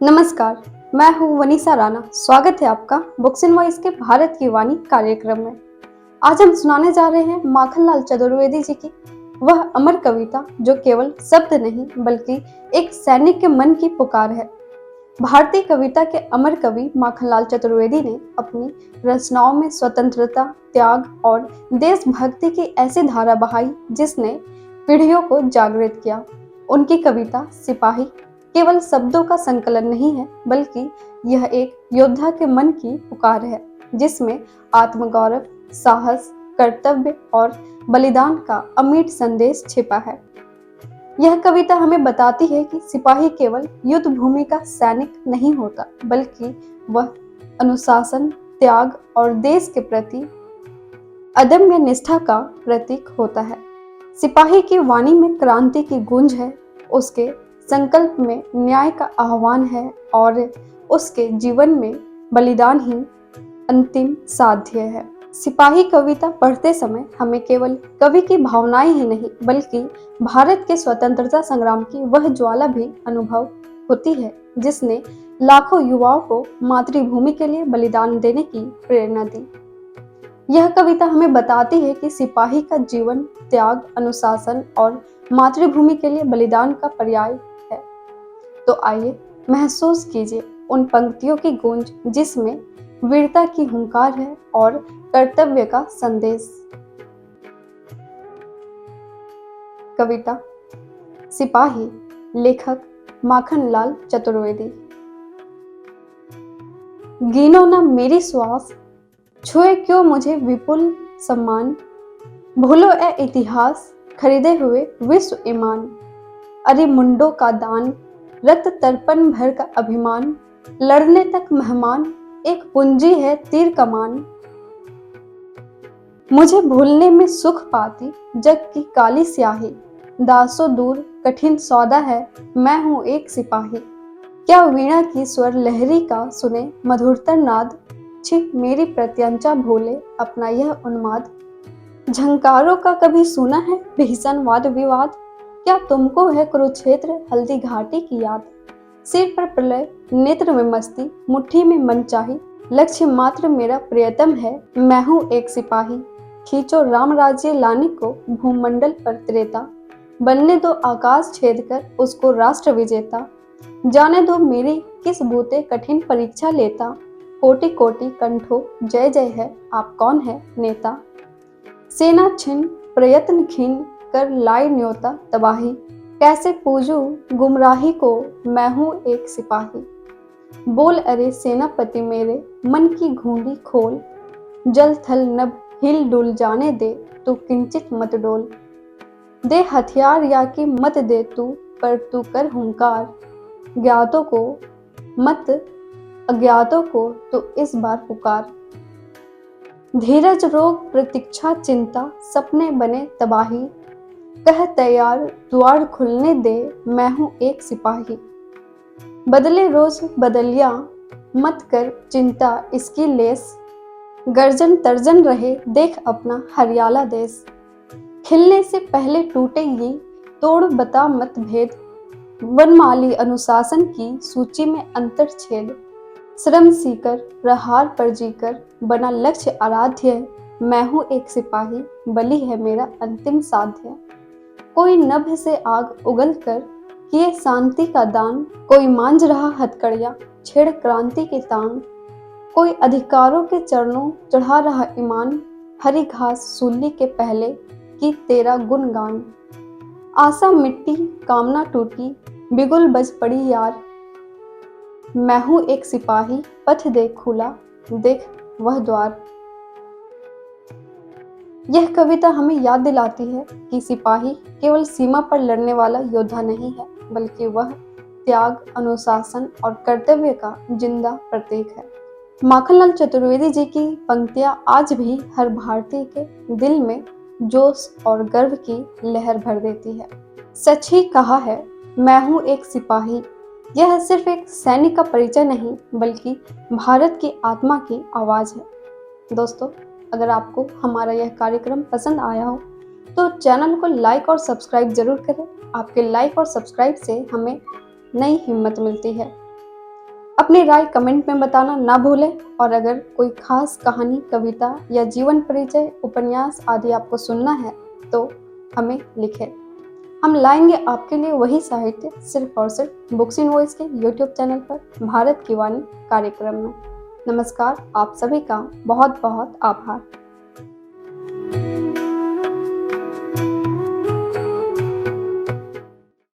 नमस्कार, मैं हूँ वनीसा राणा। स्वागत है आपका बुक्स इन वॉइस के भारत की वाणी कार्यक्रम में। आज हम सुनाने जा रहे हैं माखनलाल चतुर्वेदी जी की वह अमर कविता जो केवल शब्द नहीं बल्कि एक सैनिक के मन की पुकार है। भारतीय कविता के अमर कवि माखनलाल चतुर्वेदी ने अपनी रचनाओं में स्वतंत्रता, त्याग और देशभक्ति की ऐसी धारा बहाई जिसने पीढ़ियों को जागृत किया। उनकी कविता सिपाही केवल शब्दों का संकलन नहीं है बल्कि यह एक योद्धा के मन की पुकार है जिसमें आत्मगौरव, साहस, कर्तव्य और बलिदान का अमिट संदेश छिपा है। यह कविता हमें बताती है कि सिपाही केवल युद्ध भूमि का सैनिक नहीं होता बल्कि वह अनुशासन, त्याग और देश के प्रति अदम्य निष्ठा का प्रतीक होता है। सिपाही की वाणी में क्रांति की गूंज है, उसके संकल्प में न्याय का आह्वान है और उसके जीवन में बलिदान ही अंतिम साध्य है। सिपाही कविता पढ़ते समय हमें केवल कवि की भावनाएं ही नहीं बल्कि भारत के स्वतंत्रता संग्राम की वह ज्वाला भी अनुभव होती है जिसने लाखों युवाओं को मातृभूमि के लिए बलिदान देने की प्रेरणा दी। यह कविता हमें बताती है कि सिपाही का जीवन त्याग, अनुशासन और मातृभूमि के लिए बलिदान का पर्याय है। तो आइए महसूस कीजिए उन पंक्तियों की गूंज जिसमें वीरता की हुंकार है और कर्तव्य का संदेश। कविता सिपाही, लेखक माखनलाल चतुर्वेदी। गिनो न मेरी श्वास, छुए क्यों मुझे विपुल सम्मान, भूलो ए इतिहास, खरीदे हुए विश्व ईमान। अरे मुंडों का दान, रक्त तर्पण भर का अभिमान, लड़ने तक मेहमान, एक पूंजी है तीर कमान। मुझे भूलने में सुख पाती जग की काली स्याही, दासों दूर कठिन सौदा है, मैं हूँ एक सिपाही। क्या वीणा की स्वर लहरी का सुने मधुरतर नाद, छिप मेरी प्रत्यंचा भूले अपना यह उन्माद। झंकारों का कभी सुना है भीषण वाद विवाद, क्या तुमको है कुरुक्षेत्र हल्दी घाटी की याद। सिर पर प्रलय, नेत्र में मस्ती, मुट्ठी में मनचाही, लक्ष्य मात्र मेरा प्रियतम है, मैं हूँ एक सिपाही। खींचो राम राज्य लाने को भूमंडल पर त्रेता, बनने दो आकाश छेद कर उसको राष्ट्र विजेता। जाने दो मेरी किस बूते कठिन परीक्षा लेता, कोटि कोटि कंठों जय जय है, आप कौन है नेता। सेना छिन प्रयत्न खीन कर लाई न्योता तबाही, कैसे पूजू गुमराही को, मैं हूँ एक सिपाही। बोल अरे सेनापति मेरे मन की घूंडी खोल, जल थल नभ हिल डुल जाने दे तू किंचित मत डोल। दे हथियार या कि मत दे तू, पर तू कर हुंकार, ज्ञातों को मत अज्ञातों को तो इस बार पुकार। धीरज रोग प्रतीक्षा चिंता सपने बने तबाही, कह तैयार द्वार खुलने दे, मैं हूँ एक सिपाही। बदले रोज बदलिया मत कर चिंता इसकी लेस, गर्जन तर्जन रहे देख अपना हरियाला देश। खिलने से पहले टूटेगी तोड़ बता मत भेद, वनमाली अनुशासन की सूची में अंतर छेद। श्रम सीकर प्रहार पर जीकर बना लक्ष्य आराध्य, मैं हूँ एक सिपाही, बलि है मेरा अंतिम साध्य। कोई नभ से आग उगल कर किए शांति का दान, कोई मांझ रहा हथकड़िया छेड़ क्रांति की तांग। कोई अधिकारों के चरणों चढ़ा रहा ईमान, हरी घास सूली के पहले की तेरा गुणगान। आशा मिट्टी कामना टूटी बिगुल बज पड़ी यार, मैं हूँ एक सिपाही, पथ देख खुला देख वह द्वार। यह कविता हमें याद दिलाती है कि सिपाही केवल सीमा पर लड़ने वाला योद्धा नहीं है बल्कि वह त्याग, अनुशासन और कर्तव्य का जिंदा प्रतीक है। माखनलाल चतुर्वेदी जी की पंक्तियां आज भी हर भारतीय के दिल में जोश और गर्व की लहर भर देती है। सच ही कहा है, मैं हूँ एक सिपाही। यह सिर्फ एक सैनिक का परिचय नहीं बल्कि भारत की आत्मा की आवाज है। दोस्तों, अगर आपको हमारा यह कार्यक्रम पसंद आया हो तो चैनल को लाइक और सब्सक्राइब जरूर करें। आपके लाइक और सब्सक्राइब से हमें नई हिम्मत मिलती है। अपनी राय कमेंट में बताना ना भूलें और अगर कोई खास कहानी, कविता या जीवन परिचय, उपन्यास आदि आपको सुनना है तो हमें लिखें। हम लाएंगे आपके लिए वही साहित्य सिर्फ और सिर्फ बुक्स इन वॉइस के यूट्यूब चैनल पर भारत की वाणी कार्यक्रम में। नमस्कार, आप सभी का बहुत बहुत आभार।